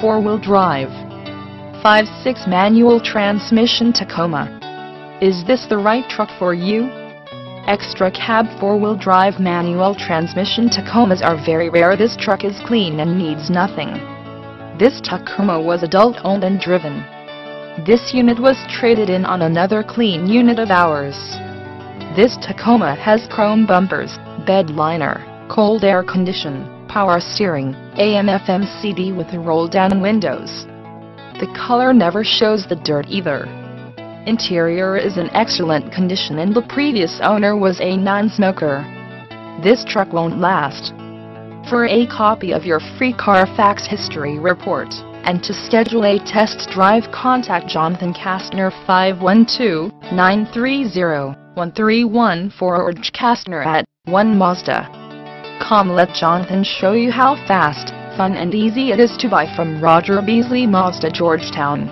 4-wheel drive, 5.6 manual transmission Tacoma. Is this the right truck for you? Extra cab 4-wheel drive manual transmission Tacomas are very rare. This truck is clean and needs nothing. This Tacoma was adult owned and driven. This unit was traded in on another clean unit of ours. This Tacoma has chrome bumpers, bed liner, cold air condition, power steering, AM/FM CD with roll-down windows. The color never shows the dirt either. Interior is in excellent condition and the previous owner was a non-smoker. This truck won't last. For a copy of your free Carfax history report, and to schedule a test drive, contact Jonathan Kastner 512-930-1314 or Kastner at 1Mazda.com. Let Jonathan show you how fast, fun and easy it is to buy from Roger Beasley Mazda, Georgetown.